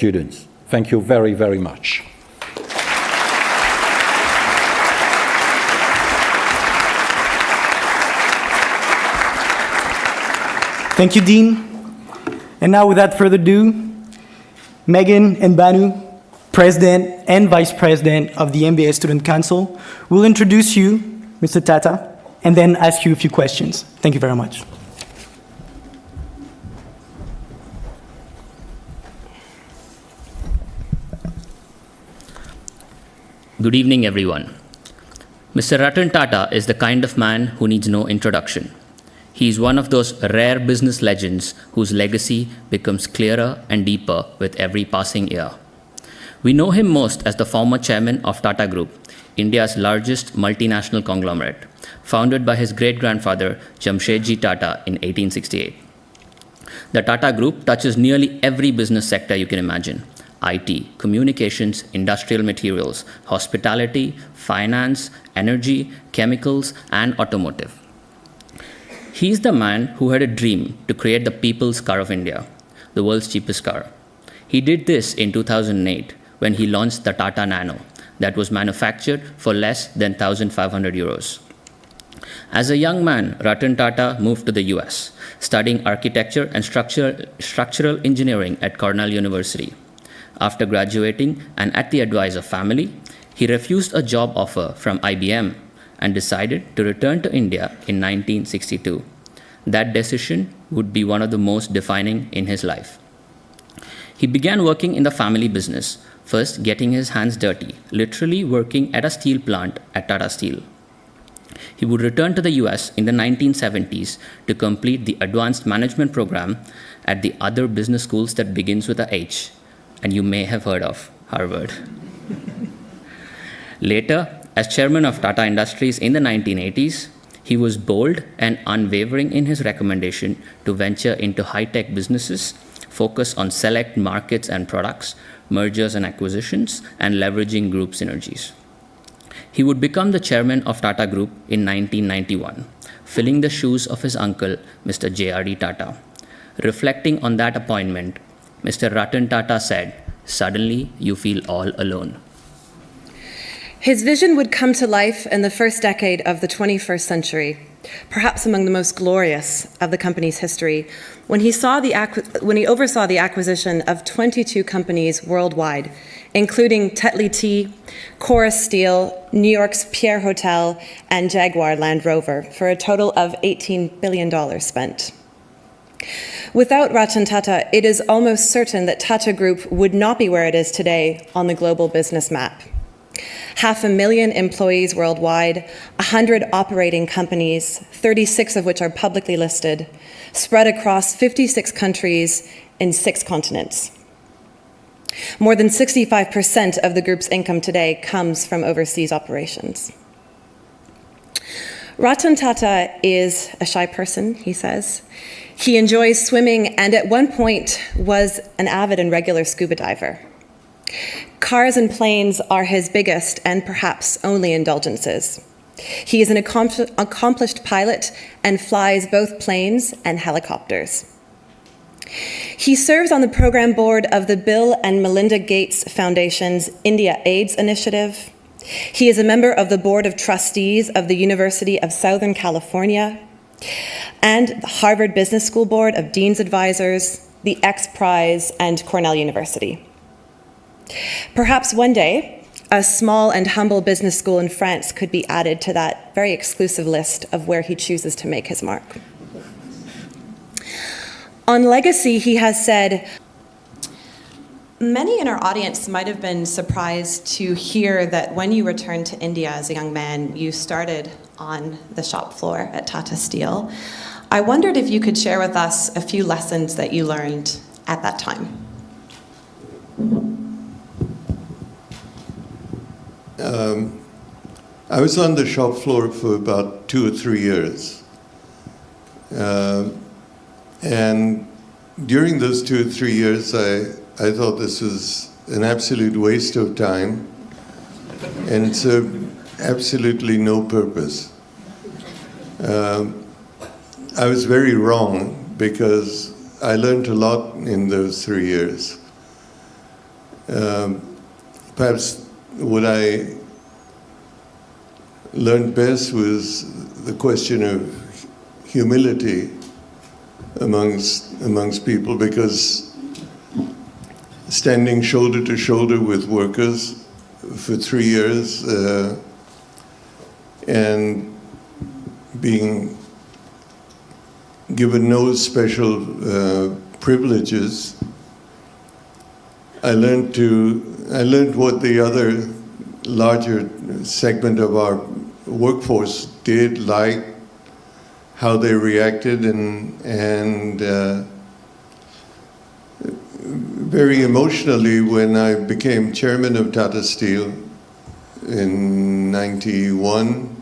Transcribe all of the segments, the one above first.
students. Thank you very, very much. Thank you, Dean. And now, without further ado, Megan and Banu, President and Vice President of the MBA Student Council, will introduce you, Mr. Tata, and then ask you a few questions. Thank you very much. Good evening, everyone. Mr. Ratan Tata is the kind of man who needs no introduction. He is one of those rare business legends whose legacy becomes clearer and deeper with every passing year. We know him most as the former chairman of Tata Group, India's largest multinational conglomerate, founded by his great-grandfather Jamshedji Tata in 1868. The Tata Group touches nearly every business sector you can imagine: IT, communications, industrial materials, hospitality, finance, energy, chemicals, and automotive. He's the man who had a dream to create the people's car of India, the world's cheapest car. He did this in 2008 when he launched the Tata Nano that was manufactured for less than 1,500 euros. As a young man, Ratan Tata moved to the US, studying architecture and structural engineering at Cornell University. After graduating and at the advice of family, he refused a job offer from IBM and decided to return to India in 1962. That decision would be one of the most defining in his life. He began working in the family business, first getting his hands dirty, literally working at a steel plant at Tata Steel. He would return to the US in the 1970s to complete the advanced management program at the other business schools that begins with a H, and you may have heard of Harvard. Later, as chairman of Tata Industries in the 1980s, he was bold and unwavering in his recommendation to venture into high-tech businesses, focus on select markets and products, mergers and acquisitions, and leveraging group synergies. He would become the chairman of Tata Group in 1991, filling the shoes of his uncle, Mr. J.R.D. Tata. Reflecting on that appointment, Mr. Ratan Tata said, "Suddenly you feel all alone." His vision would come to life in the first decade of the 21st century, perhaps among the most glorious of the company's history, when he oversaw the acquisition of 22 companies worldwide, including Tetley Tea, Chorus Steel, New York's Pierre Hotel, and Jaguar Land Rover, for a total of $18 billion spent. Without Ratan Tata, it is almost certain that Tata Group would not be where it is today on the global business map. 500,000 employees worldwide, 100 operating companies, 36 of which are publicly listed, spread across 56 countries in 6 continents. More than 65% of the group's income today comes from overseas operations. Ratan Tata is a shy person, he says. He enjoys swimming and at one point was an avid and regular scuba diver. Cars and planes are his biggest and perhaps only indulgences. He is an accomplished pilot and flies both planes and helicopters. He serves on the program board of the Bill and Melinda Gates Foundation's India AIDS Initiative. He is a member of the Board of Trustees of the University of Southern California and the Harvard Business School Board of Dean's Advisors, the X Prize, and Cornell University. Perhaps one day, a small and humble business school in France could be added to that very exclusive list of where he chooses to make his mark. On legacy, he has said, many in our audience might have been surprised to hear that when you returned to India as a young man, you started on the shop floor at Tata Steel. I wondered if you could share with us a few lessons that you learned at that time. I was on the shop floor for about 2 or 3 years. And during those 2 or 3 years, I thought this was an absolute waste of time and served absolutely no purpose. I was very wrong because I learned a lot in those 3 years. Perhaps what I learned best was the question of humility amongst people, because standing shoulder to shoulder with workers for 3 years and being given no special privileges, I learned what the other larger segment of our workforce did, like how they reacted, and very emotionally, when I became chairman of Tata Steel in '91,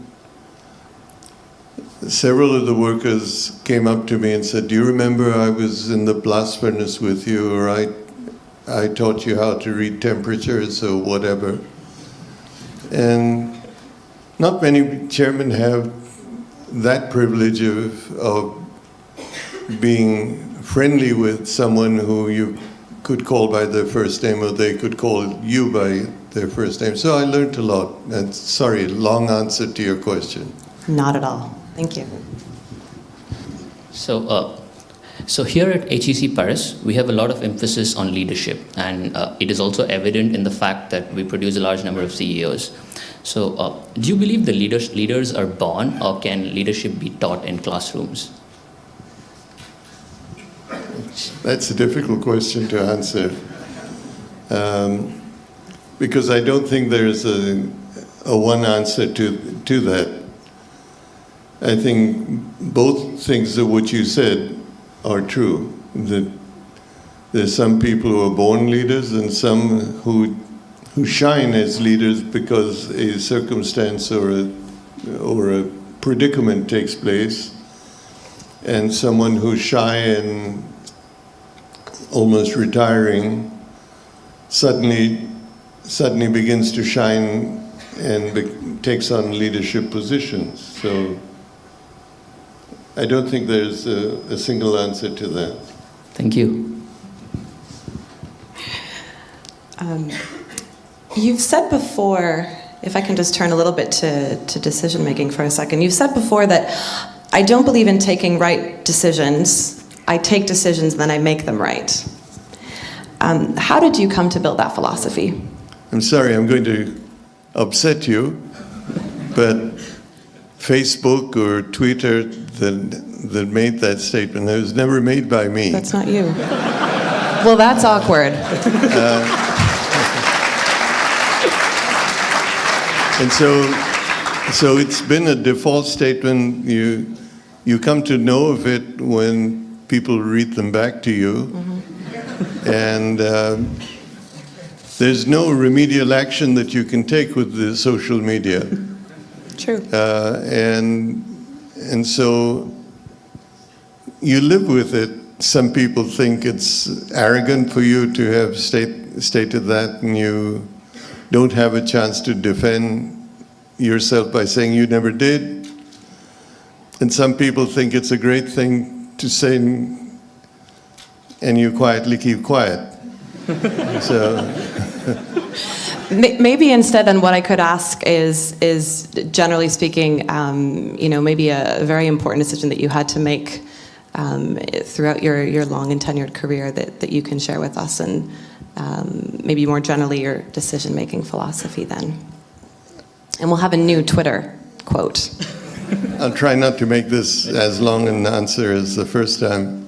several of the workers came up to me and said, "Do you remember I was in the blast furnace with you, or I taught you how to read temperatures or whatever?" And not many chairmen have that privilege of being friendly with someone who you could call by their first name, or they could call you by their first name. So I learned a lot. And sorry, long answer to your question. Not at all. Thank you. So here at HEC Paris, we have a lot of emphasis on leadership, and it is also evident in the fact that we produce a large number of CEOs. So do you believe the leaders are born, or can leadership be taught in classrooms? That's a difficult question to answer, because I don't think there's a one answer to that. I think both things of what you said are true. That there's some people who are born leaders, and some who shine as leaders because a circumstance or a predicament takes place, and someone who's shy and almost retiring suddenly begins to shine and takes on leadership positions. So I don't think there's a single answer to that. Thank you. You've said before, if I can just turn a little bit to decision making for a second, you've said before that I don't believe in taking right decisions. I take decisions, then I make them right. How did you come to build that philosophy? I'm sorry, I'm going to upset you, but Facebook or Twitter that made that statement, it was never made by me. That's not you. Well, that's awkward. And so it's been a default statement. You come to know of it when people read them back to you. Mm-hmm. And there's no remedial action that you can take with the social media. True. And so you live with it. Some people think it's arrogant for you to have stated that, and you don't have a chance to defend yourself by saying you never did. And some people think it's a great thing to say, and you quietly keep quiet. So maybe instead, then what I could ask is generally speaking, maybe a very important decision that you had to make throughout your long and tenured career that you can share with us, and maybe more generally your decision-making philosophy then. And we'll have a new Twitter quote. I'll try not to make this as long an answer as the first time.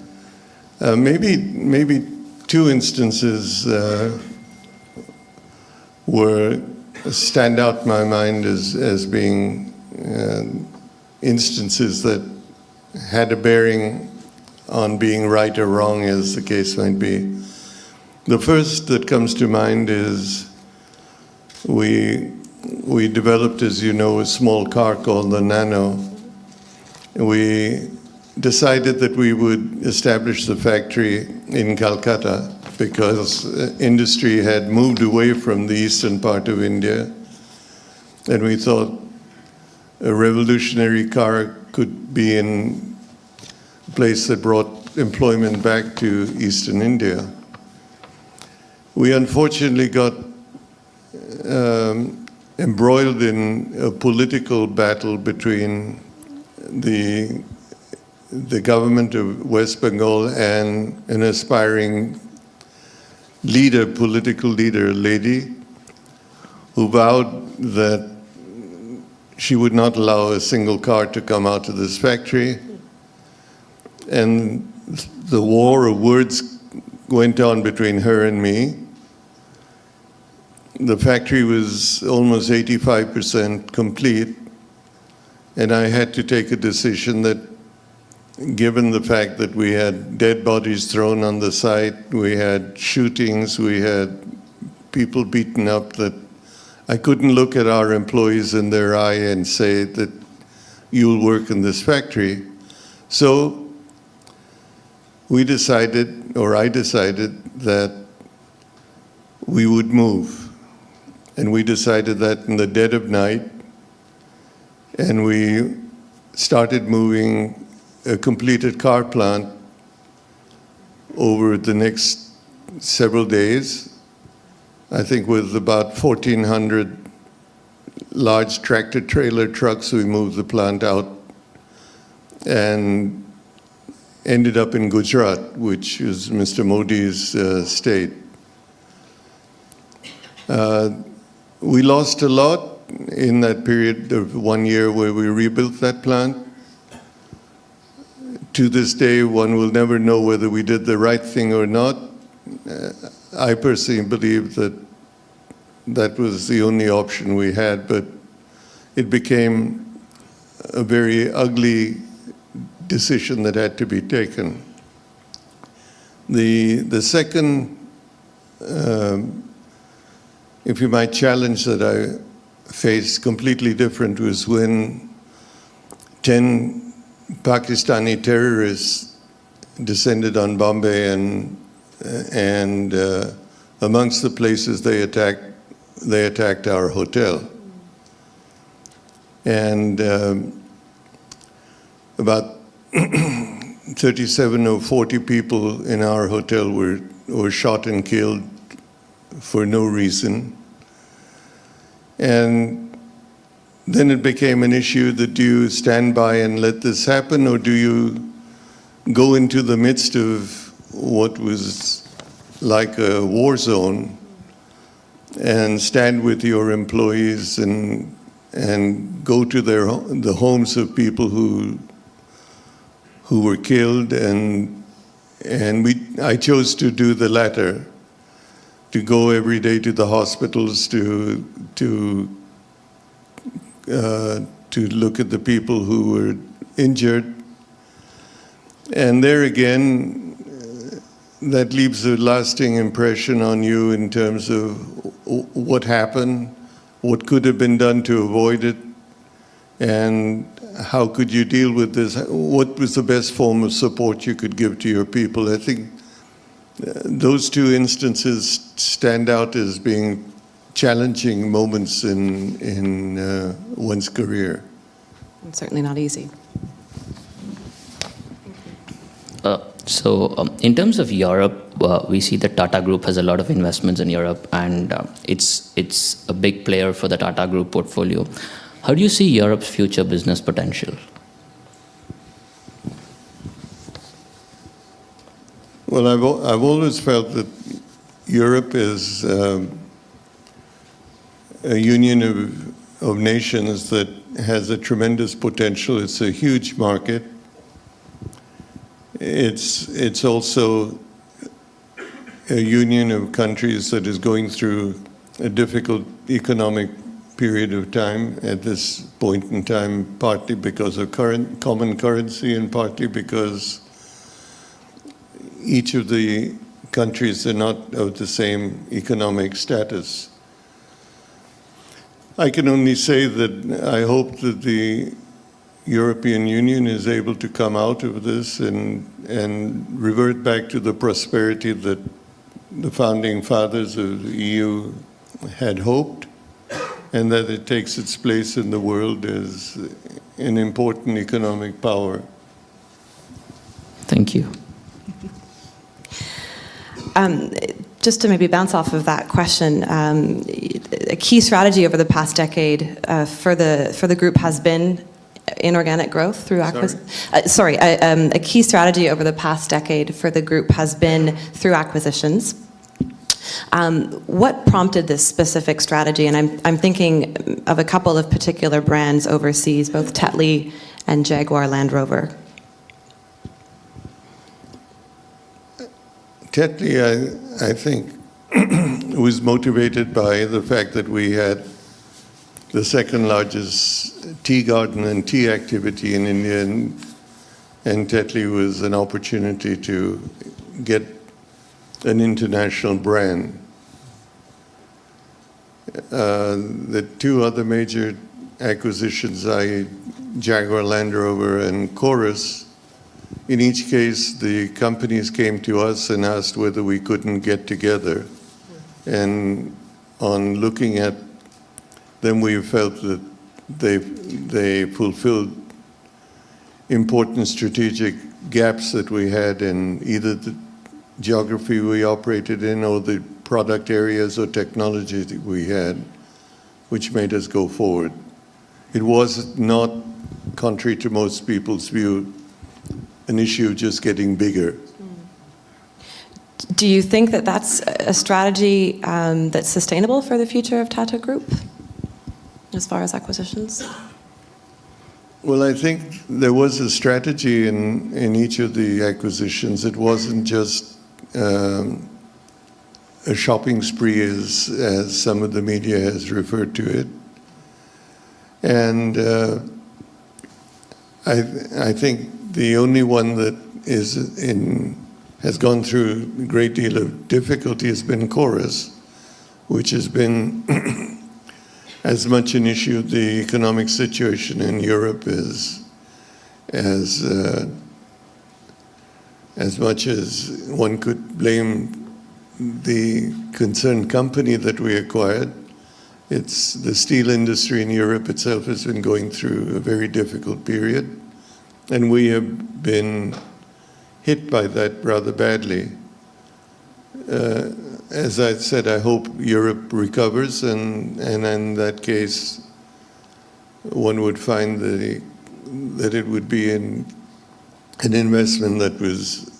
Maybe two instances stand out in my mind as being instances that had a bearing on being right or wrong, as the case might be. The first that comes to mind is we developed, as you know, a small car called the Nano. We decided that we would establish the factory in Calcutta because industry had moved away from the eastern part of India, and we thought a revolutionary car could be in a place that brought employment back to eastern India. We unfortunately got embroiled in a political battle between the government of West Bengal and an aspiring leader, political leader, a lady, who vowed that she would not allow a single car to come out of this factory. And the war of words went on between her and me. The factory was almost 85% complete, and I had to take a decision that, given the fact that we had dead bodies thrown on the site, we had shootings, we had people beaten up, that I couldn't look at our employees in their eye and say that you'll work in this factory. So we decided, or I decided, that we would move. And we decided that in the dead of night, and we started moving a completed car plant over the next several days. I think with about 1,400 large tractor trailer trucks, we moved the plant out and ended up in Gujarat, which is Mr. Modi's state. We lost a lot in that period of 1 year where we rebuilt that plant. To this day, one will never know whether we did the right thing or not. I personally believe that that was the only option we had, but it became a very ugly decision that had to be taken. The second, if you might, challenge that I faced, completely different, was when 10 Pakistani terrorists descended on Bombay, and amongst the places they attacked our hotel. And about 37 or 40 people in our hotel were shot and killed for no reason. And then it became an issue that, do you stand by and let this happen, or do you go into the midst of what was like a war zone and stand with your employees and go to the homes of people who were killed, and I chose to do the latter, to go every day to the hospitals to look at the people who were injured. And there again, that leaves a lasting impression on you in terms of what happened, what could have been done to avoid it, and how could you deal with this? What was the best form of support you could give to your people? I think those two instances stand out as being challenging moments in one's career. It's certainly not easy. In terms of Europe, we see that Tata Group has a lot of investments in Europe, and it's a big player for the Tata Group portfolio. How do you see Europe's future business potential? Well, I've always felt that Europe is a union of nations that has a tremendous potential. It's a huge market. It's also a union of countries that is going through a difficult economic period of time at this point in time, partly because of common currency and partly because each of the countries are not of the same economic status. I can only say that I hope that the European Union is able to come out of this and revert back to the prosperity that the founding fathers of the EU had hoped, and that it takes its place in the world as an important economic power. Thank you. just to maybe bounce off of that question, a key strategy over the past decade for the group has been inorganic growth through acquisitions. A key strategy over the past decade for the group has been through acquisitions. What prompted this specific strategy? And I'm thinking of a couple of particular brands overseas, both Tetley and Jaguar Land Rover. Tetley, I think, was motivated by the fact that we had the second largest tea garden and tea activity in India, and Tetley was an opportunity to get an international brand. The two other major acquisitions, Jaguar Land Rover and Chorus, in each case, the companies came to us and asked whether we couldn't get together. And on looking at them, we felt that they fulfilled important strategic gaps that we had in either the geography we operated in or the product areas or technology that we had, which made us go forward. It was not, contrary to most people's view, an issue of just getting bigger. Do you think that that's a strategy that's sustainable for the future of Tata Group, as far as acquisitions? Well, I think there was a strategy in each of the acquisitions. It wasn't just a shopping spree, as some of the media has referred to it. And I think the only one that has gone through a great deal of difficulty has been Chorus, which has been as much an issue of the economic situation in Europe as much as one could blame the concerned company that we acquired. It's the steel industry in Europe itself has been going through a very difficult period, and we have been hit by that rather badly. As I said, I hope Europe recovers, and in that case, one would find that it would be an investment that was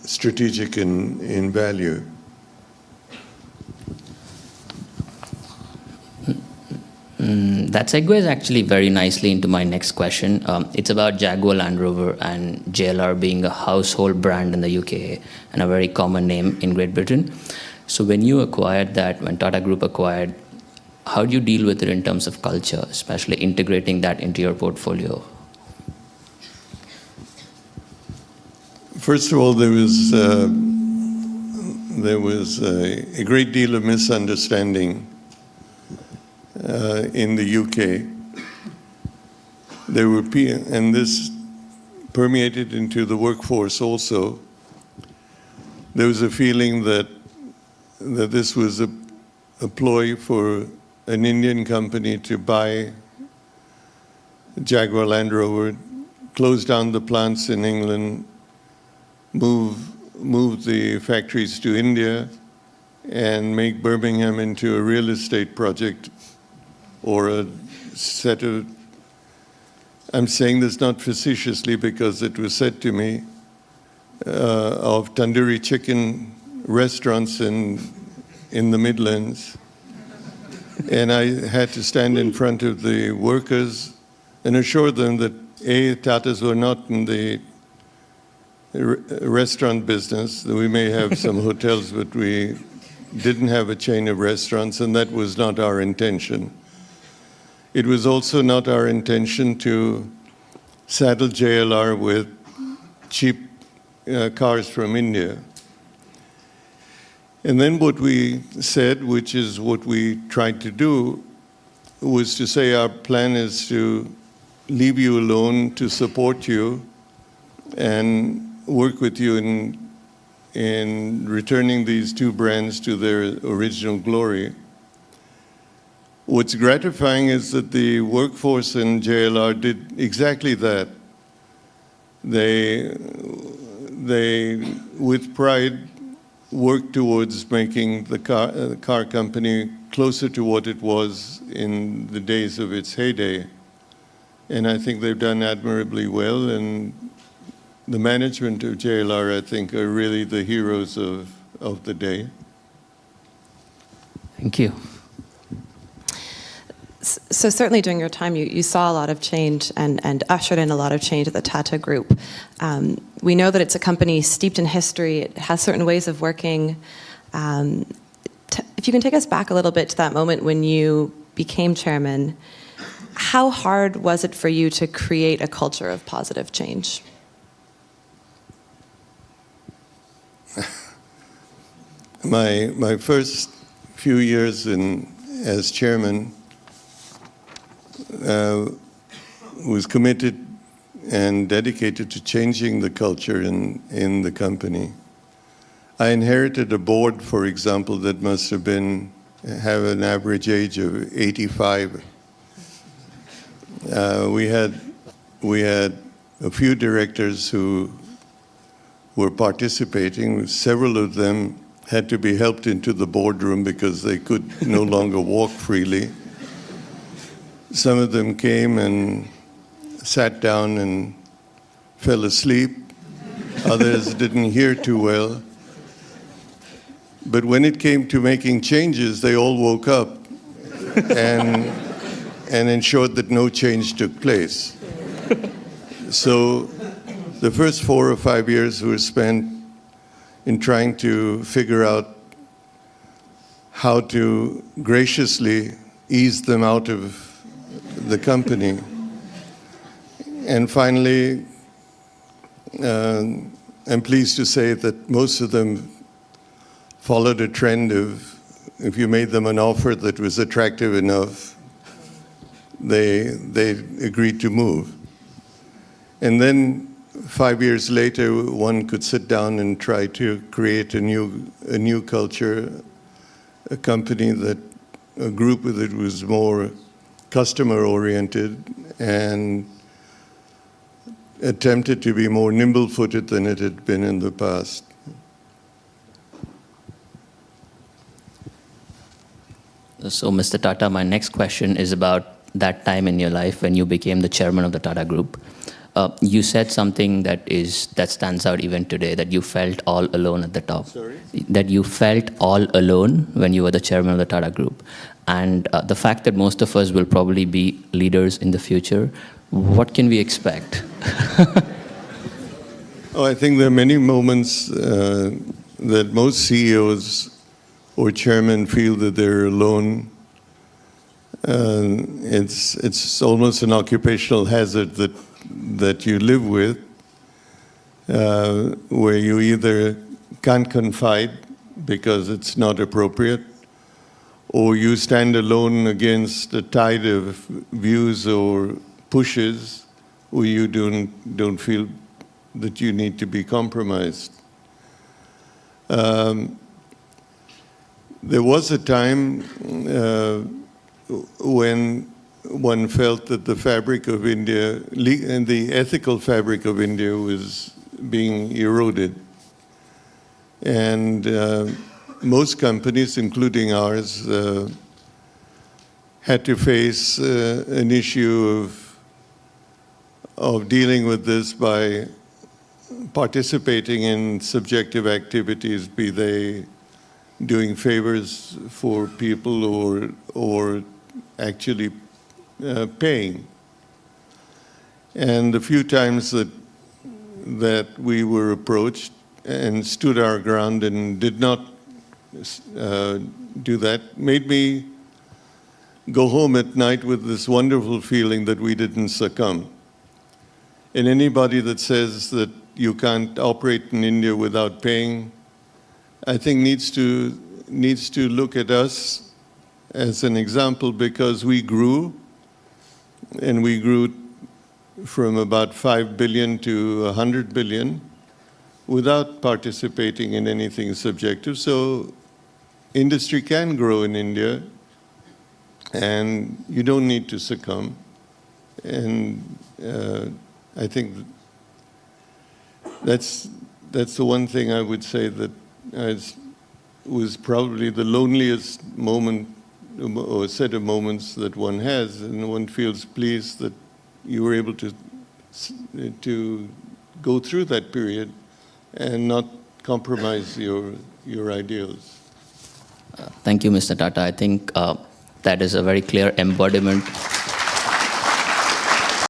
strategic in value. That segues actually very nicely into my next question. It's about Jaguar Land Rover and JLR being a household brand in the UK and a very common name in Great Britain. So when you acquired that, when Tata Group acquired, how do you deal with it in terms of culture, especially integrating that into your portfolio? First of all, there was a great deal of misunderstanding in the UK. There were, and this permeated into the workforce also. There was a feeling that this was a ploy for an Indian company to buy Jaguar Land Rover, close down the plants in England, move the factories to India, and make Birmingham into a real estate project or a set of, I'm saying this not facetiously because it was said to me, of tandoori chicken restaurants in the Midlands. And I had to stand in front of the workers and assure them that A, Tatas were not in the restaurant business. We may have some hotels, but we didn't have a chain of restaurants, and that was not our intention. It was also not our intention to saddle JLR with cheap cars from India. And then what we said, which is what we tried to do, was to say our plan is to leave you alone, to support you, and work with you in returning these two brands to their original glory. What's gratifying is that the workforce in JLR did exactly that. They with pride, worked towards making the car company closer to what it was in the days of its heyday. And I think they've done admirably well, and the management of JLR, I think, are really the heroes of the day. Thank you. So certainly during your time, you saw a lot of change and ushered in a lot of change at the Tata Group. We know that it's a company steeped in history. It has certain ways of working. If you can take us back a little bit to that moment when you became chairman, how hard was it for you to create a culture of positive change? My first few years as chairman was committed and dedicated to changing the culture in the company. I inherited a board, for example, that must have have an average age of 85. We had a few directors who were participating. Several of them had to be helped into the boardroom because they could no longer walk freely. Some of them came and sat down and fell asleep. Others didn't hear too well. But when it came to making changes, they all woke up and ensured that no change took place. So the first 4 or 5 years were spent in trying to figure out how to graciously ease them out of the company. And finally, I'm pleased to say that most of them followed a trend of, if you made them an offer that was attractive enough, they agreed to move. And then 5 years later, one could sit down and try to create a new culture, a group that was more customer-oriented and attempted to be more nimble-footed than it had been in the past. So, Mr. Tata, my next question is about that time in your life when you became the chairman of the Tata Group. You said something that stands out even today, that you felt all alone at the top. Sorry? That you felt all alone when you were the chairman of the Tata Group. And the fact that most of us will probably be leaders in the future, what can we expect? Oh, I think there are many moments that most CEOs or chairmen feel that they're alone. It's almost an occupational hazard that you live with, where you either can't confide because it's not appropriate, or you stand alone against a tide of views or pushes where you don't feel that you need to be compromised. There was a time when one felt that the fabric of India, and the ethical fabric of India, was being eroded. And most companies, including ours, had to face an issue of dealing with this by participating in subjective activities, be they doing favors for people or actually paying. And the few times that we were approached and stood our ground and did not do that made me go home at night with this wonderful feeling that we didn't succumb. And anybody that says that you can't operate in India without paying, I think needs to look at us as an example, because we grew, and we grew from about 5 billion to 100 billion without participating in anything subjective. So industry can grow in India, and you don't need to succumb. And I think that's the one thing I would say that was probably the loneliest moment or set of moments that one has, and one feels pleased that you were able to go through that period and not compromise your ideals. Thank you, Mr. Tata. I think that is a very clear embodiment